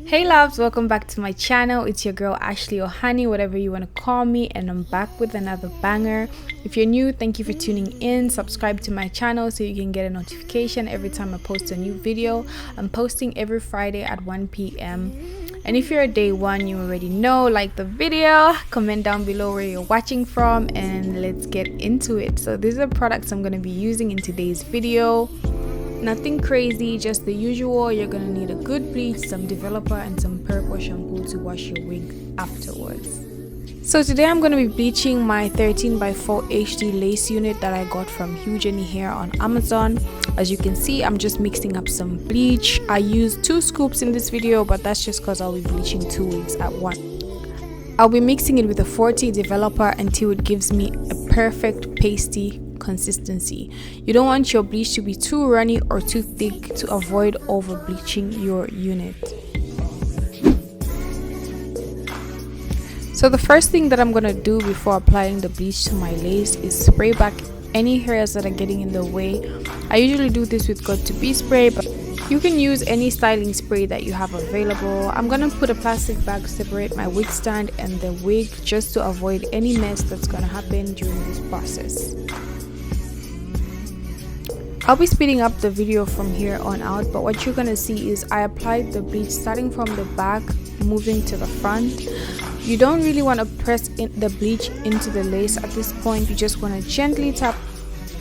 Hey loves, welcome back to my channel. It's your girl Ashley or Honey, whatever you want to call me, and I'm back with another banger. If you're new, thank you for tuning in. Subscribe to my channel so you can get a notification every time I post a new video. I'm posting every Friday at 1 p.m. And if you're a day one, you already know, like the video, comment down below where you're watching from, and let's get into it. So these are products I'm going to be using in today's video. Nothing crazy, just the usual. You're gonna need a good bleach, some developer, and some purple shampoo to wash your wig afterwards. So today I'm gonna be bleaching my 13x4 HD lace unit that I got from Huge Any Hair on Amazon. As you can see, I'm just mixing up some bleach. I used 2 scoops in this video, but that's just because I'll be bleaching 2 wigs at once. I'll be mixing it with a 40 developer until it gives me a perfect pasty consistency. You don't want your bleach to be too runny or too thick to avoid over bleaching your unit. So the first thing that I'm gonna do before applying the bleach to my lace is spray back any hairs that are getting in the way. I usually do this with Got2b spray, but you can use any styling spray that you have available. I'm gonna put a plastic bag to separate my wig stand and the wig just to avoid any mess that's gonna happen during this process. I'll be speeding up the video from here on out, but what you're gonna see is I applied the bleach starting from the back, moving to the front. You don't really want to press the bleach into the lace at this point. You just want to gently tap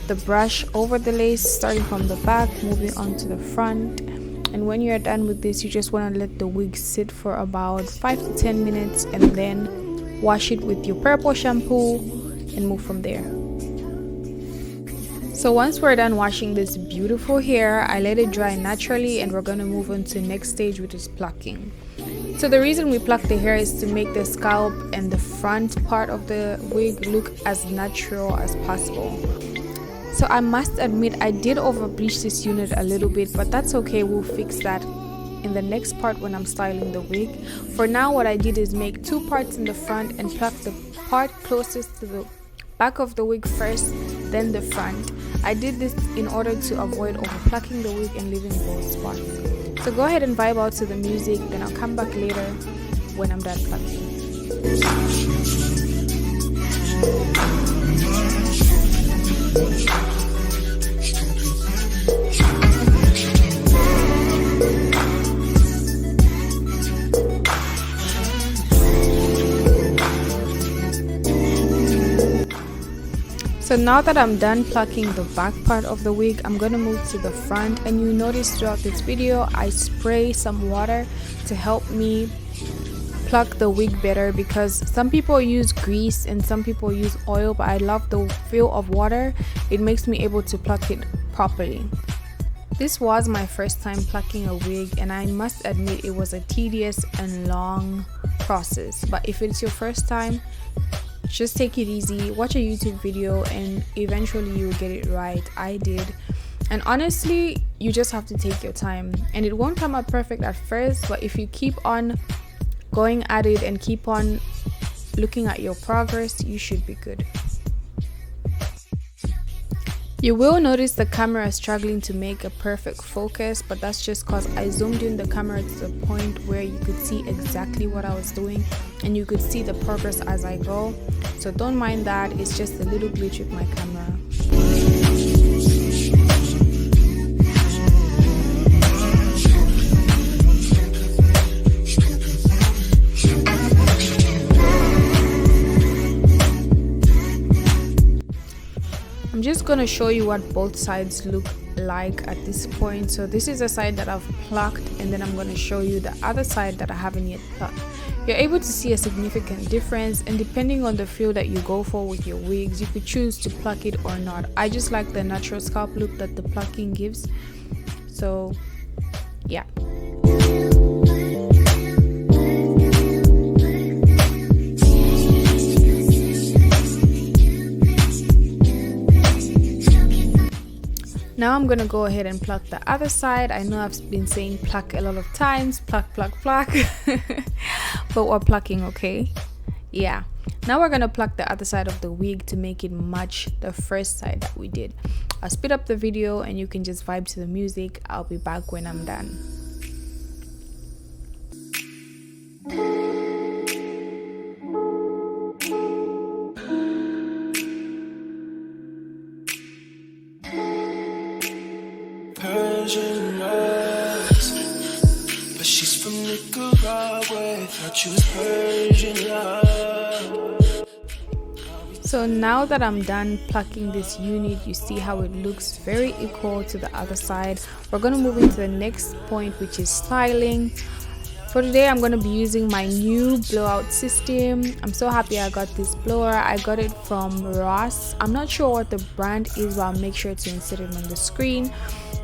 the brush over the lace, starting from the back, moving onto the front. And when you're done with this, you just want to let the wig sit for about 5 to 10 minutes and then wash it with your purple shampoo and move from there. So once we're done washing this beautiful hair, I let it dry naturally, and we're going to move on to the next stage, which is plucking. So the reason we pluck the hair is to make the scalp and the front part of the wig look as natural as possible. So I must admit I did over bleach this unit a little bit, but that's okay. We'll fix that in the next part when I'm styling the wig. For now, what I did is make 2 parts in the front and pluck the part closest to the back of the wig first, then the front. I did this in order to avoid over plucking the wig and leaving bald spots. So go ahead and vibe out to the music, then I'll come back later when I'm done plucking. So now that I'm done plucking the back part of the wig, I'm going to move to the front, and you notice throughout this video I spray some water to help me pluck the wig better, because some people use grease and some people use oil, but I love the feel of water. It makes me able to pluck it properly. This was my first time plucking a wig, and I must admit it was a tedious and long process, but if it's your first time, just take it easy, watch a YouTube video, and eventually you'll get it right. I did. And honestly, you just have to take your time, and it won't come out perfect at first, but if you keep on going at it and keep on looking at your progress, you should be good. You will notice the camera struggling to make a perfect focus, but that's just because I zoomed in the camera to the point where you could see exactly what I was doing and you could see the progress as I go. So don't mind that, it's just a little glitch with my camera. I'm just going to show you what both sides look like at this point. So this is the side that I've plucked, and then I'm going to show you the other side that I haven't yet plucked. You're able to see a significant difference, and depending on the feel that you go for with your wigs, you could choose to pluck it or not. I just like the natural scalp look that the plucking gives. So yeah. Now I'm gonna go ahead and pluck the other side. I know I've been saying pluck a lot of times, pluck, pluck, pluck, but we're plucking, okay? Yeah. Now we're gonna pluck the other side of the wig to make it match the first side that we did. I'll speed up the video and you can just vibe to the music. I'll be back when I'm done. Persian eyes, but she's from Nicaragua. Thought she was Persian love. So now that I'm done plucking this unit, you see how it looks very equal to the other side. We're going to move into the next point, which is styling. For today, I'm going to be using my new blowout system. I'm so happy I got this blower. I got it from Ross. I'm not sure what the brand is, but I'll make sure to insert it on the screen.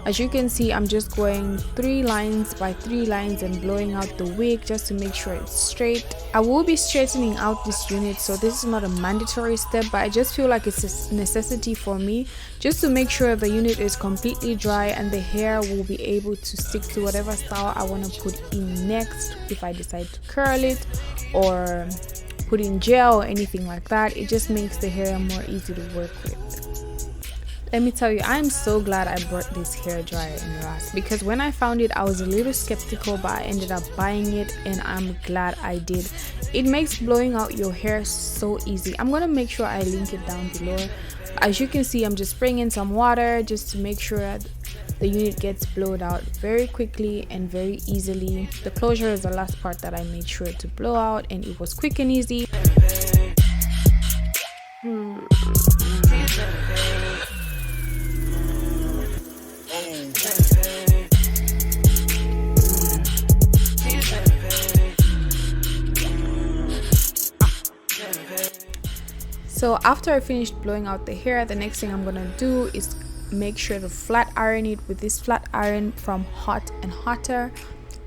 As you can see, I'm just going 3 lines by 3 lines and blowing out the wig just to make sure it's straight. I will be straightening out this unit, so this is not a mandatory step, but I just feel like it's a necessity for me just to make sure the unit is completely dry and the hair will be able to stick to whatever style I want to put in next. If I decide to curl it or put in gel or anything like that, it just makes the hair more easy to work with. Let me tell you, I'm so glad I bought this hair dryer in Ross, because when I found it I was a little skeptical, but I ended up buying it and I'm glad I did. It makes blowing out your hair so easy. I'm gonna make sure I link it down below. As you can see, I'm just spraying in some water just to make sure the unit gets blown out very quickly and very easily. The closure is the last part that I made sure to blow out, and it was quick and easy. So after I finished blowing out the hair, the next thing I'm gonna do is make sure to flat iron it with this flat iron from Hot and Hotter.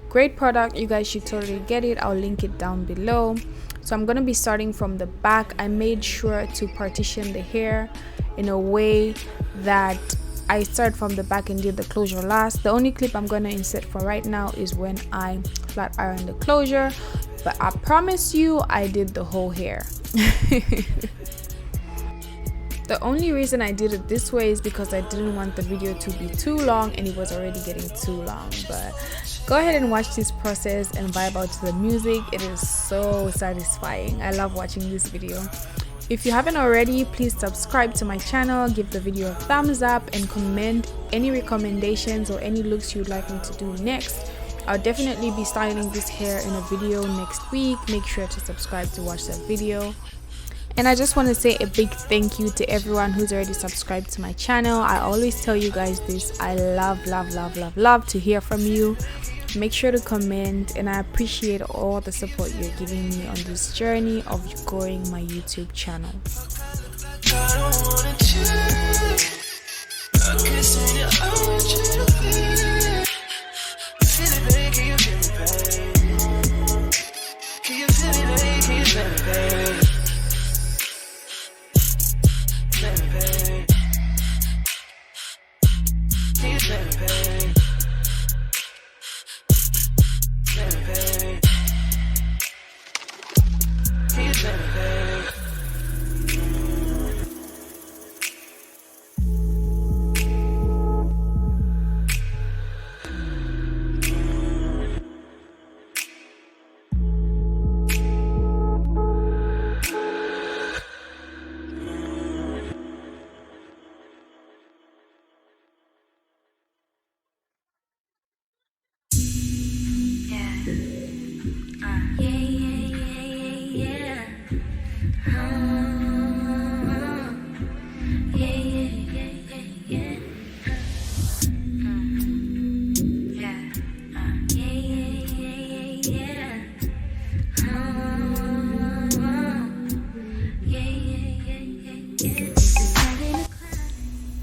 Great product, you guys should totally get it. I'll link it down below. So I'm gonna be starting from the back. I made sure to partition the hair in a way that I start from the back and did the closure last. The only clip I'm gonna insert for right now is when I flat iron the closure, but I promise you I did the whole hair. The only reason I did it this way is because I didn't want the video to be too long, and it was already getting too long. But go ahead and watch this process and vibe out to the music. It is so satisfying. I love watching this video. If you haven't already, please subscribe to my channel, give the video a thumbs up, and comment any recommendations or any looks you'd like me to do next. I'll definitely be styling this hair in a video next week. Make sure to subscribe to watch that video. And I just want to say a big thank you to everyone who's already subscribed to my channel. I always tell you guys this. I love to hear from you. Make sure to comment, and I appreciate all the support you're giving me on this journey of growing my YouTube channel.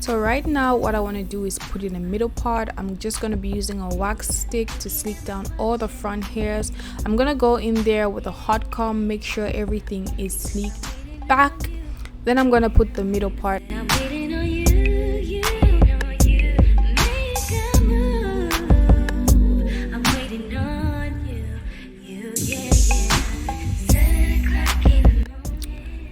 So right now what I want to do is put in a middle part. I'm just going to be using a wax stick to slick down all the front hairs. I'm going to go in there with a hot comb, make sure everything is sleeked back. Then I'm going to put the middle part.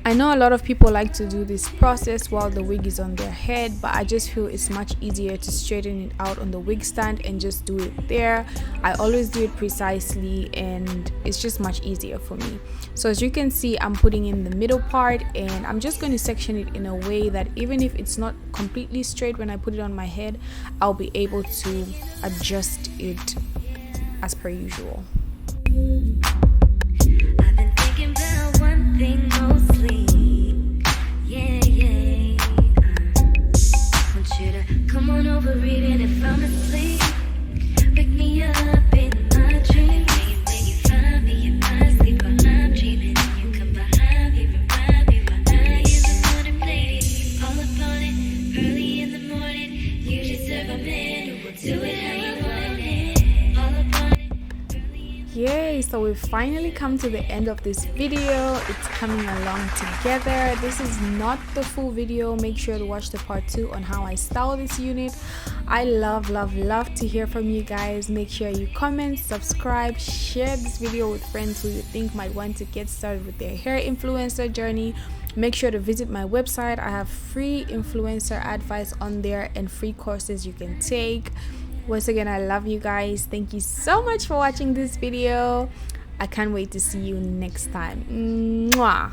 I I know a lot of people like to do this process while the wig is on their head, but I just feel it's much easier to straighten it out on the wig stand and just do it there. I always do it precisely and it's just much easier for me. So as you can see, I'm putting in the middle part and I'm just going to section it in a way that even if it's not completely straight when I put it on my head, I'll be able to adjust it as per usual. I've been thinking about one thing mostly. Yeah. Want you to come on over even if I'm asleep. Wake me up in my dreams. When you find me in my sleep while I'm dreaming, you come behind me, remind me while I am the morning lady. All up on it, early in the morning. You deserve a man who will do it how you want it. All up on it. Yay, so we've finally come to the end of this video. It's coming along together. This is not the full video. Make sure to watch the part 2 on how I style this unit. I love to hear from you guys. Make sure you comment, subscribe, share this video with friends who you think might want to get started with their hair influencer journey. Make sure to visit my website. I have free influencer advice on there and free courses you can take. Once again, I love you guys. Thank you so much for watching this video. I can't wait to see you next time. Mwah.